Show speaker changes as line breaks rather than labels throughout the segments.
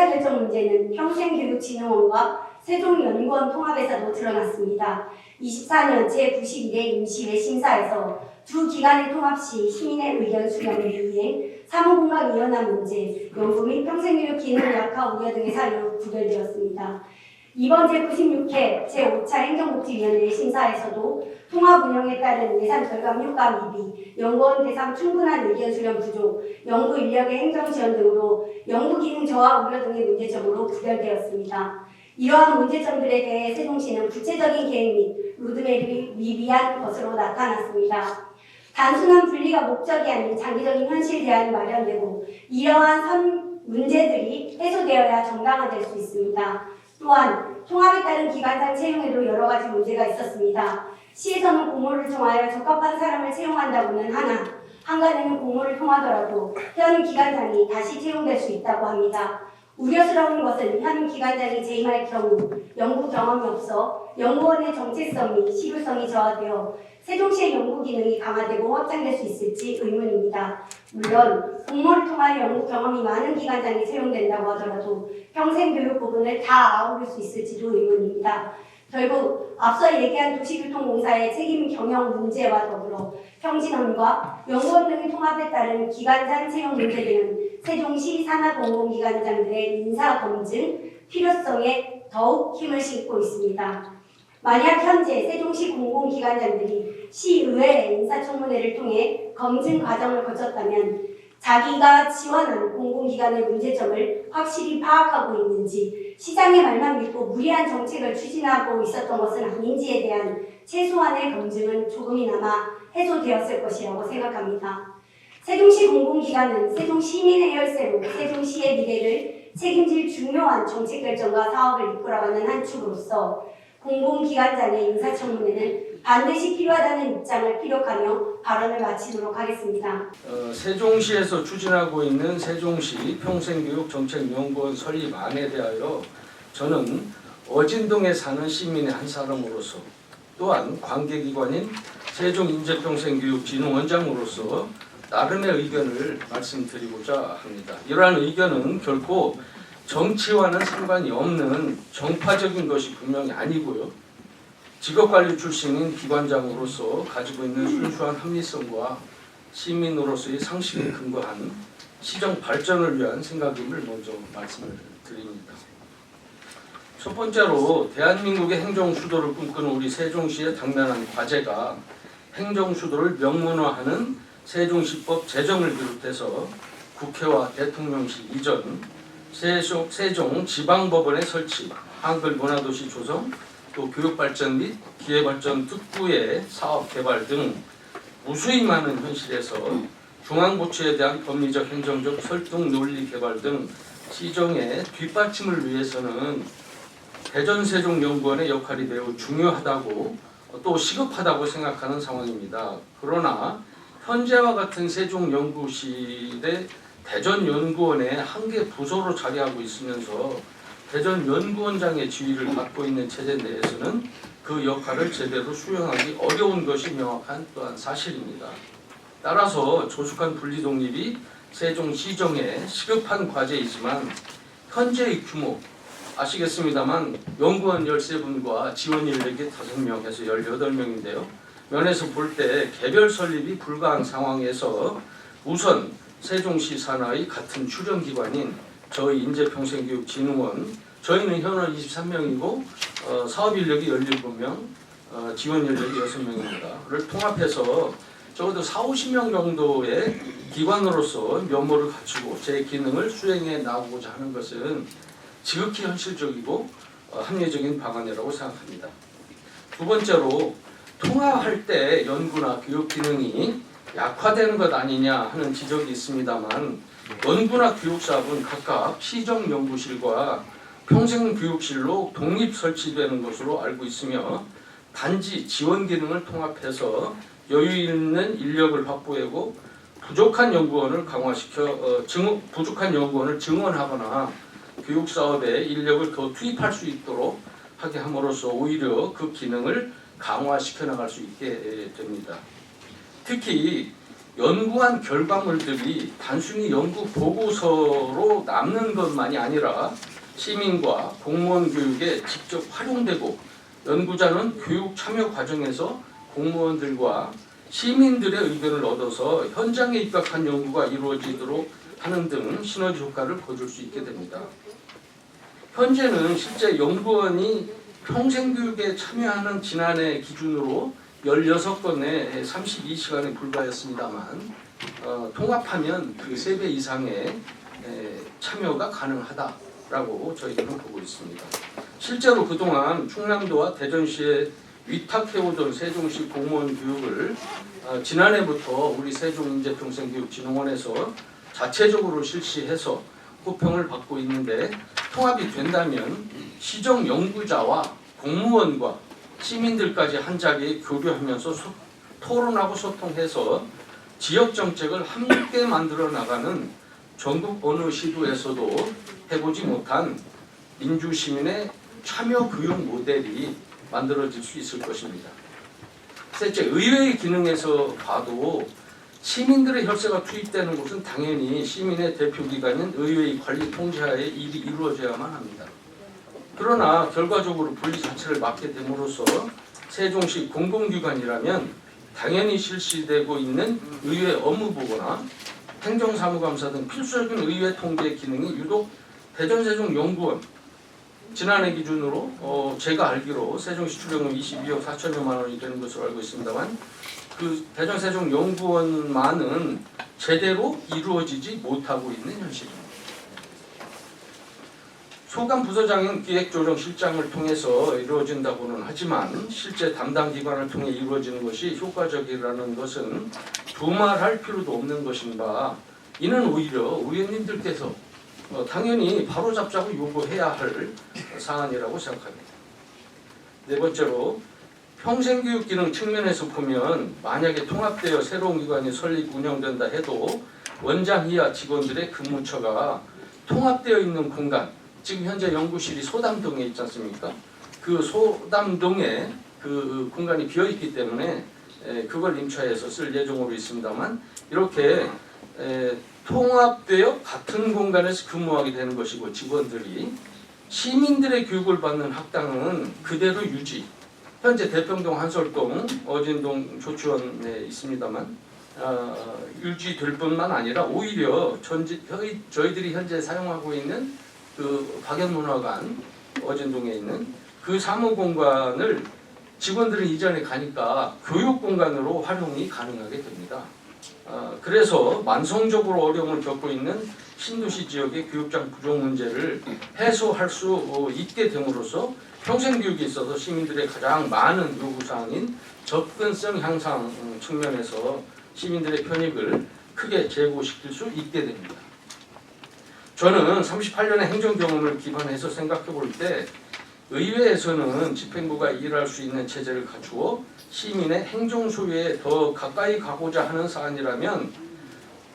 의사결정 문제는 평생교육진흥원과 세종연구원 통합에서도 드러났습니다. 24년 제91회 임시회 심사에서 두 기관의 통합 시 시민의 의견 수렴 미이행, 사무공학위원회 문제, 연구 및 평생교육 기능 약화 우려 등의 사유로 부결되었습니다. 이번 제96회 제5차 행정복지위원회 심사에서도 통합 운영에 따른 예산 절감 효과 미비, 연구원 대상 충분한 의견 수렴 부족, 연구 인력의 행정 지원 등으로 연구 기능 저하 우려 등의 문제점으로 부결되었습니다. 이러한 문제점들에 대해 세종시는 구체적인 계획 및 로드맵이 미비한 것으로 나타났습니다. 단순한 분리가 목적이 아닌 장기적인 현실 대안이 마련되고 이러한 문제들이 해소되어야 정당화될 수 있습니다. 또한 통합에 따른 기관장 채용에도 여러 가지 문제가 있었습니다. 시에서는 공모를 통하여 적합한 사람을 채용한다고는 하나 한간에는 공모를 통하더라도 현임 기관장이 다시 채용될 수 있다고 합니다. 우려스러운 것은 현임 기관장이 재임할 경우 연구 경험이 없어 연구원의 정체성 및 실효성이 저하되어 세종시의 연구 기능이 강화되고 확장될 수 있을지 의문입니다. 물론 공모를 통하여 연구 경험이 많은 기관장이 채용된다고 하더라도 평생교육 부분을 다 아우를 수 있을지도 의문입니다. 결국 앞서 얘기한 도시교통공사의 책임 경영 문제와 더불어 평진원과 연구원 등의 통합에 따른 기관장 채용 문제 등은 세종시 산하공공기관장들의 인사검증 필요성에 더욱 힘을 싣고 있습니다. 만약 현재 세종시 공공기관장들이 시의회 인사청문회를 통해 검증 과정을 거쳤다면 자기가 지원한 공공기관의 문제점을 확실히 파악하고 있는지, 시장의 말만 믿고 무리한 정책을 추진하고 있었던 것은 아닌지에 대한 최소한의 검증은 조금이나마 해소되었을 것이라고 생각합니다. 세종시 공공기관은 세종시민의 혈세로 세종시의 미래를 책임질 중요한 정책결정과 사업을 이끌어가는 한 축으로서 공공기관장의 인사청문회는 반드시 필요하다는 입장을 피력하며 발언을 마치도록 하겠습니다.
세종시에서 추진하고 있는 세종시 평생교육정책연구원 설립안에 대하여 저는 어진동에 사는 시민의 한 사람으로서 또한 관계기관인 세종인재평생교육진흥원장으로서 나름의 의견을 말씀드리고자 합니다. 이러한 의견은 결코 정치와는 상관이 없는 정파적인 것이 분명히 아니고요. 직업관리 출신인 기관장으로서 가지고 있는 순수한 합리성과 시민으로서의 상식에 근거한 시정 발전을 위한 생각임을 먼저 말씀을 드립니다. 첫 번째로 대한민국의 행정수도를 꿈꾸는 우리 세종시의 당면한 과제가 행정수도를 명문화하는 세종시법 제정을 비롯해서 국회와 대통령실 이전, 세종 지방법원의 설치, 한글 문화도시 조성, 또 교육발전 및 기회발전 특구의 사업 개발 등 무수히 많은 현실에서 중앙부처에 대한 법리적 행정적 설득 논리 개발 등 시정의 뒷받침을 위해서는 대전세종연구원의 역할이 매우 중요하다고 또 시급하다고 생각하는 상황입니다. 그러나 현재와 같은 세종연구실의 대전연구원의 한 개 부서로 자리하고 있으면서 대전연구원장의 지위를 받고 있는 체제 내에서는 그 역할을 제대로 수행하기 어려운 것이 명확한 또한 사실입니다. 따라서 조숙한 분리독립이 세종시정의 시급한 과제이지만 현재의 규모 아시겠습니다만 연구원 13분과 지원 인력이 5명에서 18명인데요. 면에서 볼 때 개별 설립이 불가한 상황에서 우선 세종시 산하의 같은 출연기관인 저희 인재평생교육진흥원, 저희는 현원 23명이고 사업 인력이 17명, 지원 인력이 6명입니다.를 통합해서 적어도 40~50명 정도의 기관으로서 면모를 갖추고 제 기능을 수행해 나가고자 하는 것은 지극히 현실적이고 합리적인 방안이라고 생각합니다. 두 번째로 통합할 때 연구나 교육 기능이 약화되는 것 아니냐 하는 지적이 있습니다만 연구나 교육사업은 각각 시정연구실과 평생교육실로 독립 설치되는 것으로 알고 있으며 단지 지원 기능을 통합해서 여유 있는 인력을 확보하고 부족한 연구원을 부족한 연구원을 증원하거나 교육사업에 인력을 더 투입할 수 있도록 하게 함으로써 오히려 그 기능을 강화시켜 나갈 수 있게 됩니다. 특히 연구한 결과물들이 단순히 연구 보고서로 남는 것만이 아니라 시민과 공무원 교육에 직접 활용되고 연구자는 교육 참여 과정에서 공무원들과 시민들의 의견을 얻어서 현장에 입각한 연구가 이루어지도록 하는 등 시너지 효과를 거둘 수 있게 됩니다. 현재는 실제 연구원이 평생교육에 참여하는 지난해 기준으로 16건에 32시간에 불과했습니다만 통합하면 그 3배 이상의 참여가 가능하다라고 저희들은 보고 있습니다. 실제로 그동안 충남도와 대전시에 위탁해오던 세종시 공무원 교육을 지난해부터 우리 세종인재평생교육진흥원에서 자체적으로 실시해서 호평을 받고 있는데, 통합이 된다면 시정 연구자와 공무원과 시민들까지 한 자리에 교류하면서 토론하고 소통해서 지역 정책을 함께 만들어 나가는 전국 어느 시도에서도 해보지 못한 민주시민의 참여 교육 모델이 만들어질 수 있을 것입니다. 셋째, 의회의 기능에서 봐도 시민들의 혈세가 투입되는 곳은 당연히 시민의 대표기관인 의회의 관리 통제하에 일이 이루어져야만 합니다. 그러나 결과적으로 분리 자체를 맡게 됨으로써 세종시 공공기관이라면 당연히 실시되고 있는 의회 업무보고나 행정사무감사 등 필수적인 의회 통제 기능이 유독 대전세종연구원, 지난해 기준으로 제가 알기로 세종시 출연금 22억 4천여만 원이 되는 것으로 알고 있습니다만, 그 대전세종연구원만은 제대로 이루어지지 못하고 있는 현실입니다. 소감 부서장인 기획조정실장을 통해서 이루어진다고는 하지만 실제 담당 기관을 통해 이루어지는 것이 효과적이라는 것은 두말할 필요도 없는 것인가. 이는 오히려 의원님들께서 당연히 바로잡자고 요구해야 할 사안이라고 생각합니다. 네 번째로, 평생교육 기능 측면에서 보면 만약에 통합되어 새로운 기관이 설립 운영된다 해도 원장 이하 직원들의 근무처가 통합되어 있는 공간, 지금 현재 연구실이 소담동에 있지 않습니까? 그 소담동에 그 공간이 비어 있기 때문에 그걸 임차해서 쓸 예정으로 있습니다만, 이렇게 통합되어 같은 공간에서 근무하게 되는 것이고, 직원들이 시민들의 교육을 받는 학당은 그대로 유지, 현재 대평동, 한솔동, 어진동, 조치원에 있습니다만 유지될 뿐만 아니라 오히려 저희들이 현재 사용하고 있는 그 박연문화관, 어진동에 있는 그 사무공간을 직원들은 이전에 가니까 교육공간으로 활용이 가능하게 됩니다. 그래서 만성적으로 어려움을 겪고 있는 신도시 지역의 교육장 부족 문제를 해소할 수 있게 됨으로써 평생교육에 있어서 시민들의 가장 많은 요구사항인 접근성 향상 측면에서 시민들의 편익을 크게 제고시킬 수 있게 됩니다. 저는 38년의 행정 경험을 기반해서 생각해 볼 때 의회에서는 집행부가 일할 수 있는 체제를 갖추어 시민의 행정 소유에 더 가까이 가고자 하는 사안이라면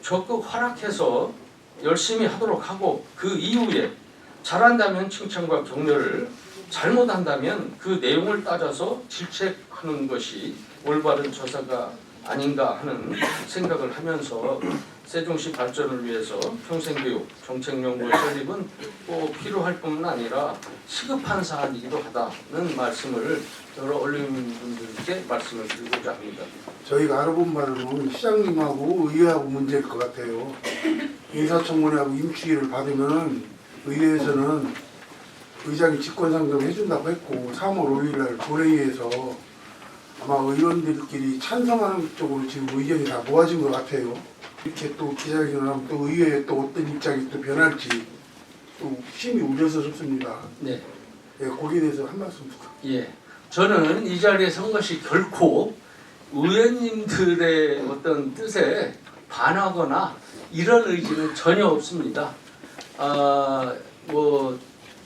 적극 활약해서 열심히 하도록 하고, 그 이후에 잘한다면 칭찬과 격려를, 잘못한다면 그 내용을 따져서 질책하는 것이 올바른 처사가 아닌가 하는 생각을 하면서 세종시 발전을 위해서 평생교육 정책연구원 설립은 꼭 필요할 뿐만 아니라 시급한 사안이기도 하다는 말씀을 여러 언론인분들께 말씀을 드리고자 합니다.
저희가 알아본 바로는 시장님하고 의회하고 문제일 것 같아요. 인사청문회하고 임추위를 받으면 의회에서는 의장이 직권상정 해준다고 했고 3월 5일 날 본회의에서 아마 의원들끼리 찬성하는 쪽으로 지금 의견이 다 모아진 것 같아요. 이렇게 또 기자회견을 하면 또 의회에 또 어떤 입장이 또 변할지 또 심히 우려스럽습니다.
네.
예, 거기에 대해서 한 말씀 부탁드립니다.
예. 저는 이 자리에 선 것이 결코 의원님들의 어떤 뜻에 반하거나 이런 의지는 전혀 없습니다.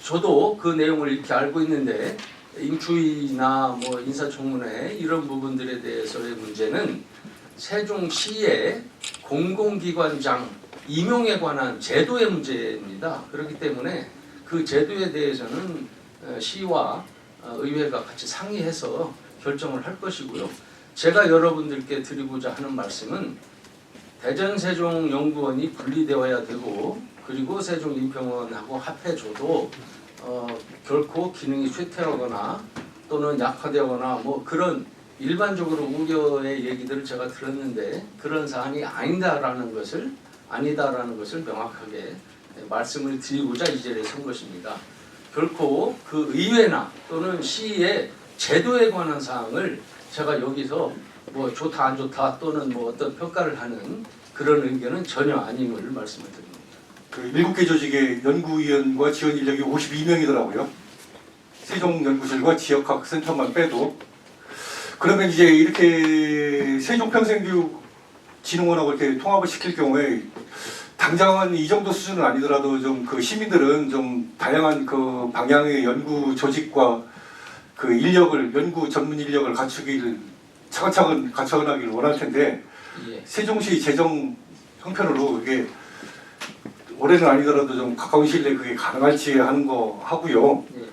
저도 그 내용을 이렇게 알고 있는데 임추위나 인사청문회 이런 부분들에 대해서의 문제는 세종시의 공공기관장 임용에 관한 제도의 문제입니다. 그렇기 때문에 그 제도에 대해서는 시와 의회가 같이 상의해서 결정을 할 것이고요. 제가 여러분들께 드리고자 하는 말씀은 대전 세종연구원이 분리되어야 되고 그리고 세종인평원하고 합해줘도 결코 기능이 쇠퇴하거나 또는 약화되거나 뭐 그런 일반적으로 우려의 얘기들을 제가 들었는데 그런 사안이 아니다라는 것을 명확하게 말씀을 드리고자 이 자리에 선 것입니다. 결코 그 의회나 또는 시의 제도에 관한 사항을 제가 여기서 뭐 좋다 안 좋다 또는 뭐 어떤 평가를 하는 그런 의견은 전혀 아님을 말씀을 드립니다.
그 7개 조직의 연구위원과 지원 인력이 52명이더라고요. 세종연구실과 지역학센터만 빼도. 그러면 이제 이렇게 세종평생교육진흥원하고 이렇게 통합을 시킬 경우에 당장은 이 정도 수준은 아니더라도 좀 그 시민들은 좀 다양한 그 방향의 연구 조직과 그 인력을 연구 전문 인력을 갖추기를 차근차근 갖춰나기를 원할 텐데
예.
세종시 재정 형편으로 이게 올해는 아니더라도 좀 가까운 시일 내에 그게 가능할지 하는 거 하고요.
예.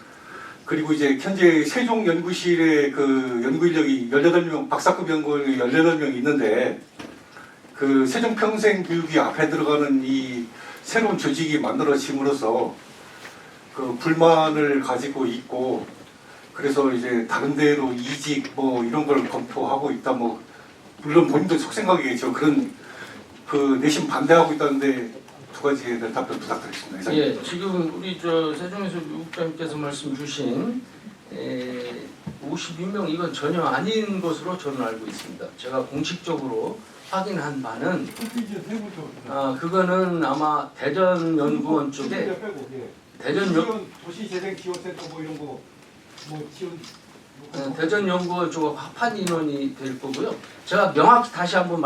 그리고 이제 현재 세종연구실에 그 연구 인력이 18명, 박사급 연구원이 18명이 있는데 그 세종평생교육이 앞에 들어가는 이 새로운 조직이 만들어짐으로써 그 불만을 가지고 있고 그래서 이제 다른 데로 이직 뭐 이런 걸 검토하고 있다 뭐 물론 본인도 속생각이겠죠. 그런 그 내심 반대하고 있다는데 두 가지에 대한 답변 부탁드리겠습니다. 이상입니다.
예, 지금 우리 저 세종에서 국장님께서 말씀 주신 52명 이건 전혀 아닌 것으로 저는 알고 있습니다. 제가 공식적으로 확인한 바는 그거는 아마 대전연구원 쪽에
도시재생지원센터 뭐 이런 거 뭐 지원
대전연구원 쪽 합한 인원이 될 거고요. 제가 명확히 다시 한번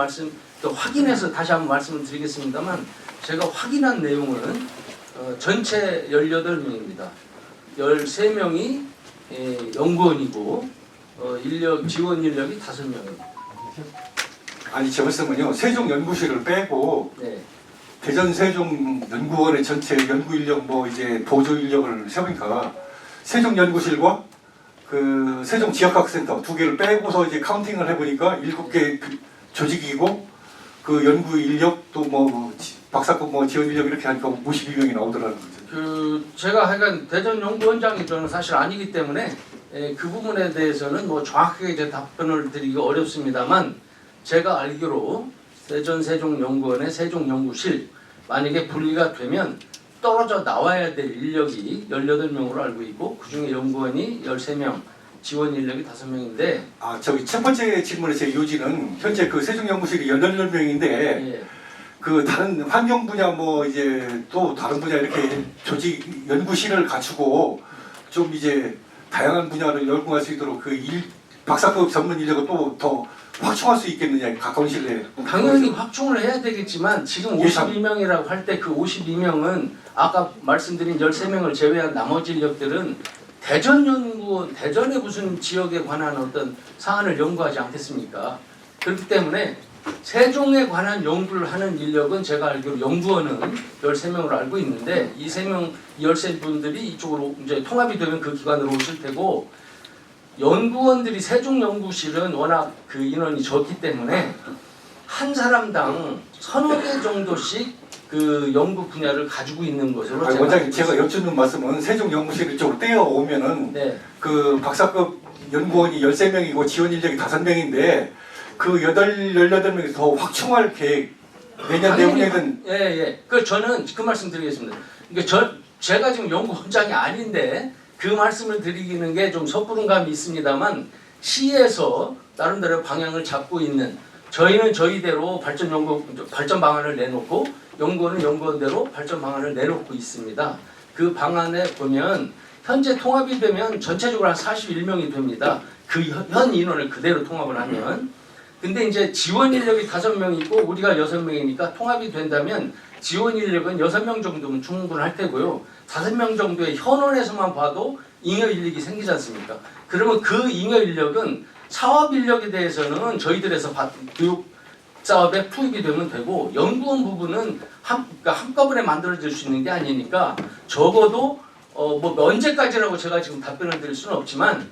확인해서 다시 한번 말씀을 드리겠습니다만 제가 확인한 내용은 전체 18명입니다. 13명이 연구원이고 지원 인력이 5명입니다.
아니 제 말씀은요. 세종연구실을 빼고
네.
대전 세종연구원의 전체 연구 인력 뭐 이제 보조 인력을 세우니까 세종연구실과 그 세종지역학센터 2개를 빼고서 이제 카운팅을 해보니까 7개 조직이고 그 연구 인력도 뭐 박사급 뭐 지원 인력 이렇게 하니까 52명이 나오더라는 거죠.
제가 하여간 대전연구원장이 저는 사실 아니기 때문에 그 부분에 대해서는 뭐 정확하게 제 답변을 드리기 어렵습니다만 제가 알기로 대전 세종연구원의 세종연구실 만약에 분리가 되면 떨어져 나와야 될 인력이 18명으로 알고 있고 그중에 연구원이 13명, 지원 인력이 5명인데
저기 첫 번째 질문의 제 요지는 현재 그 세종연구실이 18명인데
예.
그 다른 환경 분야 뭐 이제 또 다른 분야 이렇게 조직 연구실을 갖추고 좀 이제 다양한 분야를 열공할 수 있도록 그 박사급 전문 인력을 또 더 확충할 수 있겠느냐 가까운 시일 내에.
당연히 확충을 해야 되겠지만 지금 52명이라고 할 때 그 52명은 아까 말씀드린 13명을 제외한 나머지 인력들은 대전연구원, 대전의 무슨 지역에 관한 어떤 사안을 연구하지 않겠습니까? 그렇기 때문에 세종에 관한 연구를 하는 인력은 제가 알기로 연구원은 13명으로 알고 있는데 이 13분들이 이쪽으로 이제 통합이 되면 그 기관으로 오실 테고 연구원들이 세종연구실은 워낙 그 인원이 적기 때문에 한 사람당 1~2개 정도씩 그 연구 분야를 가지고 있는 것으로 제가
원장님 제가 여쭙는 말씀은 세종연구실 이쪽으로 떼어오면은
네.
그 박사급 연구원이 13명이고 지원 인력이 5명인데 그 18명이 더 확충할 계획 내년 내후년은
예. 저는 그 말씀 드리겠습니다. 그러니까 제가 지금 연구원장이 아닌데 그 말씀을 드리기는 게 좀 섣부른 감이 있습니다만 시에서 나름대로 방향을 잡고 있는 저희는 저희대로 발전 방안을 내놓고 연구원은 연구원대로 발전 방안을 내놓고 있습니다. 그 방안에 보면 현재 통합이 되면 전체적으로 한 41명이 됩니다. 그 현 인원을 그대로 통합을 하면. 근데 이제 지원 인력이 5명 있고 우리가 6명이니까 통합이 된다면 지원 인력은 6명 정도면 충분할 테고요. 5명 정도의 현원에서만 봐도 잉여 인력이 생기지 않습니까? 그러면 그 잉여 인력은 사업 인력에 대해서는 저희들에서 교육 사업에 투입이 되면 되고 연구원 부분은 그러니까 한꺼번에 만들어질 수 있는 게 아니니까 적어도 뭐 언제까지라고 제가 지금 답변을 드릴 수는 없지만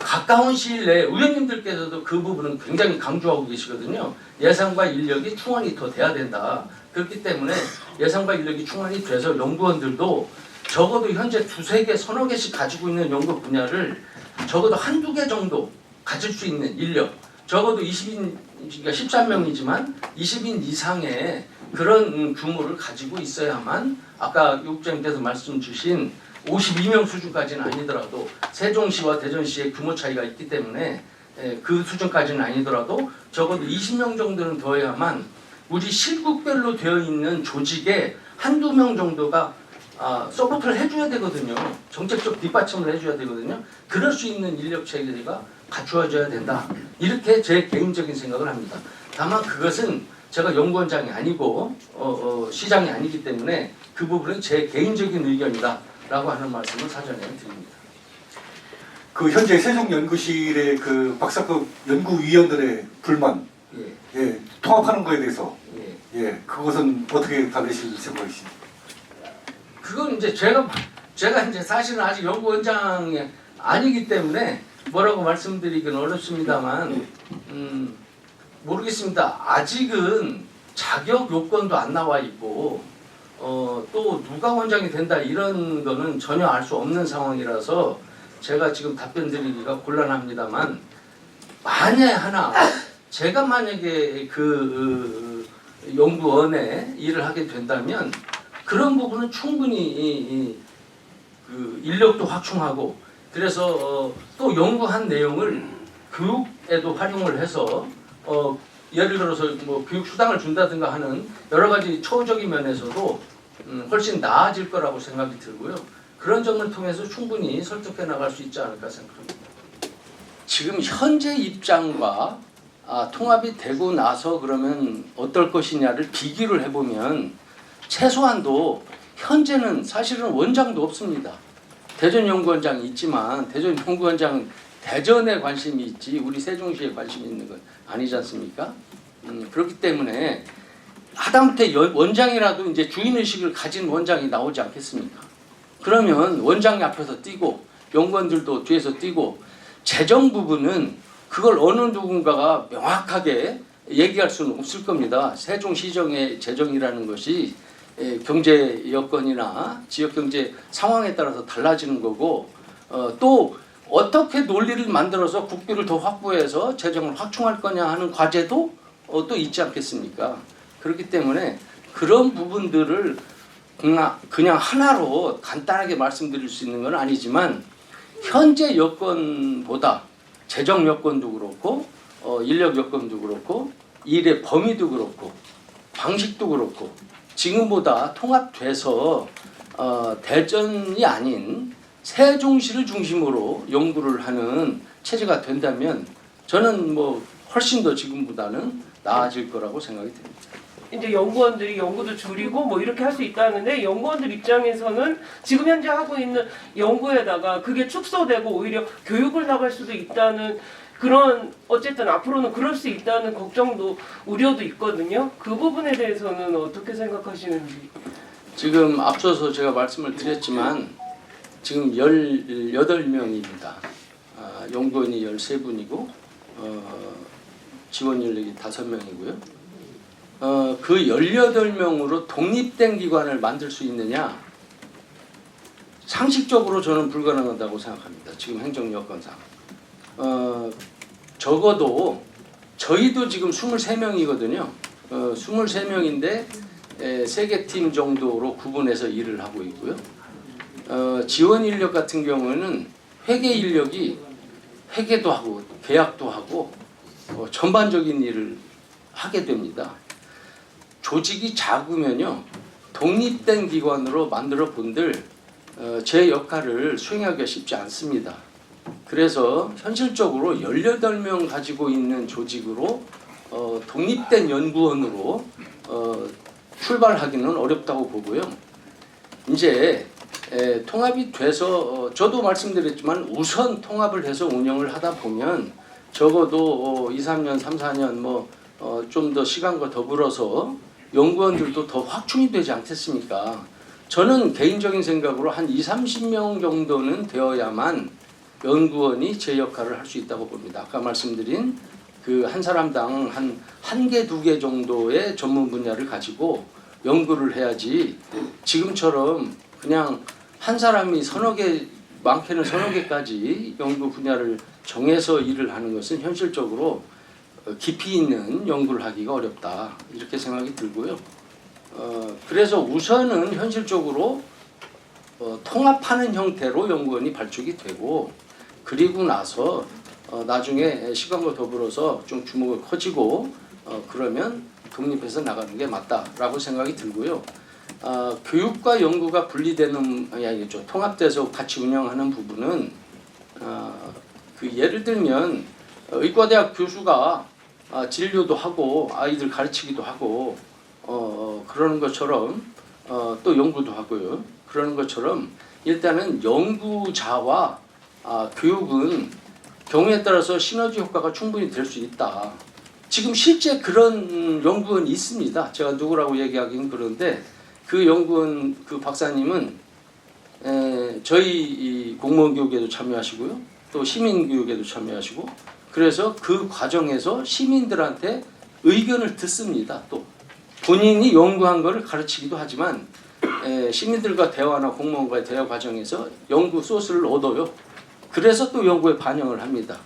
가까운 시일 내에 의원님들께서도 그 부분은 굉장히 강조하고 계시거든요. 예산과 인력이 충원이 더 돼야 된다. 그렇기 때문에 예산과 인력이 충원이 돼서 연구원들도 적어도 현재 2-3개, 서너 개씩 가지고 있는 연구 분야를 적어도 1-2개 정도 가질 수 있는 인력, 적어도 20인, 그러니까 13명이지만 20인 이상의 그런 규모를 가지고 있어야만 아까 육장님께서 말씀 주신 52명 수준까지는 아니더라도 세종시와 대전시의 규모 차이가 있기 때문에 그 수준까지는 아니더라도 적어도 20명 정도는 더해야만 우리 실국별로 되어 있는 조직에 1-2명 정도가 서포트를 해줘야 되거든요. 정책적 뒷받침을 해줘야 되거든요. 그럴 수 있는 인력 체계가 갖추어져야 된다. 이렇게 제 개인적인 생각을 합니다. 다만 그것은 제가 연구원장이 아니고 시장이 아니기 때문에 그 부분은 제 개인적인 의견이다 라고 하는 말씀을 사전에 드립니다.
그 현재 세종연구실의 그 박사급 연구위원들의 불만,
예.
통합하는 거에 대해서
예.
그것은 어떻게 다루실 생각이십니까?
그건 이제 제가 이제 사실은 아직 연구원장이 아니기 때문에 뭐라고 말씀드리기는 어렵습니다만 모르겠습니다. 아직은 자격 요건도 안 나와 있고 또 누가 원장이 된다 이런 거는 전혀 알 수 없는 상황이라서 제가 지금 답변 드리기가 곤란합니다만 만에 하나 제가 만약에 그 연구원에 일을 하게 된다면 그런 부분은 충분히 그 인력도 확충하고 그래서 또 연구한 내용을 교육에도 활용을 해서 예를 들어서 뭐 교육 수당을 준다든가 하는 여러 가지 처우적인 면에서도 훨씬 나아질 거라고 생각이 들고요. 그런 점을 통해서 충분히 설득해 나갈 수 있지 않을까 생각합니다. 지금 현재 입장과 통합이 되고 나서 그러면 어떨 것이냐를 비교를 해보면 최소한도 현재는 사실은 원장도 없습니다. 대전연구원장이 있지만 대전연구원장은 대전에 관심이 있지 우리 세종시에 관심이 있는 건 아니지 않습니까? 그렇기 때문에 하다못해 원장이라도 이제 주인의식을 가진 원장이 나오지 않겠습니까? 그러면 원장이 앞에서 뛰고 연구원들도 뒤에서 뛰고 재정 부분은 그걸 어느 누군가가 명확하게 얘기할 수는 없을 겁니다. 세종시정의 재정이라는 것이 경제 여건이나 지역 경제 상황에 따라서 달라지는 거고 또 어떻게 논리를 만들어서 국비를 더 확보해서 재정을 확충할 거냐 하는 과제도 또 있지 않겠습니까? 그렇기 때문에 그런 부분들을 그냥 하나로 간단하게 말씀드릴 수 있는 건 아니지만 현재 여건보다 재정 여건도 그렇고 인력 여건도 그렇고 일의 범위도 그렇고 방식도 그렇고 지금보다 통합돼서 대전이 아닌 세종시를 중심으로 연구를 하는 체제가 된다면 저는 뭐 훨씬 더 지금보다는 나아질 거라고 생각이 듭니다.
이제 연구원들이 연구도 줄이고 뭐 이렇게 할 수 있다는데 연구원들 입장에서는 지금 현재 하고 있는 연구에다가 그게 축소되고 오히려 교육을 나갈 수도 있다는 그런 어쨌든 앞으로는 그럴 수 있다는 걱정도 우려도 있거든요. 그 부분에 대해서는 어떻게 생각하시는지.
지금 앞서서 제가 말씀을 드렸지만 지금 18명입니다. 연구원이 13분이고 지원 인력이 5명이고요. 그 18명으로 독립된 기관을 만들 수 있느냐? 상식적으로 저는 불가능하다고 생각합니다. 지금 행정 여건상. 적어도 저희도 지금 23명이거든요. 23명인데 3개 팀 정도로 구분해서 일을 하고 있고요. 지원 인력 같은 경우에는 회계 인력이 회계도 하고 계약도 하고 전반적인 일을 하게 됩니다. 조직이 작으면요 독립된 기관으로 만들어 본들 제 역할을 수행하기가 쉽지 않습니다. 그래서 현실적으로 18명 가지고 있는 조직으로 독립된 연구원으로 출발하기는 어렵다고 보고요. 이제 통합이 돼서 저도 말씀드렸지만 우선 통합을 해서 운영을 하다 보면 적어도 2, 3년, 3, 4년 뭐 좀 더 시간과 더불어서 연구원들도 더 확충이 되지 않겠습니까? 저는 개인적인 생각으로 한 2, 30명 정도는 되어야만 연구원이 제 역할을 할 수 있다고 봅니다. 아까 말씀드린 그 한 사람당 한 개, 두 개 정도의 전문 분야를 가지고 연구를 해야지 지금처럼 그냥 한 사람이 서너 개, 많게는 서너 개까지 연구 분야를 정해서 일을 하는 것은 현실적으로 깊이 있는 연구를 하기가 어렵다 이렇게 생각이 들고요. 그래서 우선은 현실적으로 통합하는 형태로 연구원이 발족이 되고 그리고 나서 나중에 시간과 더불어서 좀 규모가 커지고 그러면 독립해서 나가는 게 맞다라고 생각이 들고요. 교육과 연구가 분리되는 아니죠. 통합돼서 같이 운영하는 부분은 그 예를 들면 의과대학 교수가 진료도 하고 아이들 가르치기도 하고 그러는 것처럼 또 연구도 하고요. 그러는 것처럼 일단은 연구자와 교육은 경우에 따라서 시너지 효과가 충분히 될 수 있다. 지금 실제 그런 연구원이 있습니다. 제가 누구라고 얘기하기는 그런데 그 연구원 그 박사님은 저희 이 공무원 교육에도 참여하시고요. 또 시민 교육에도 참여하시고 그래서 그 과정에서 시민들한테 의견을 듣습니다. 또 본인이 연구한 거를 가르치기도 하지만 시민들과 대화나 공무원과의 대화 과정에서 연구 소스를 얻어요. 그래서 또 연구에 반영을 합니다.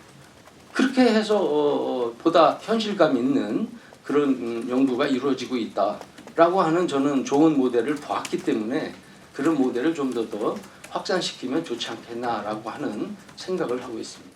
그렇게 해서 보다 현실감 있는 그런 연구가 이루어지고 있다라고 하는 저는 좋은 모델을 봤기 때문에 그런 모델을 좀 더 확산시키면 좋지 않겠나라고 하는 생각을 하고 있습니다.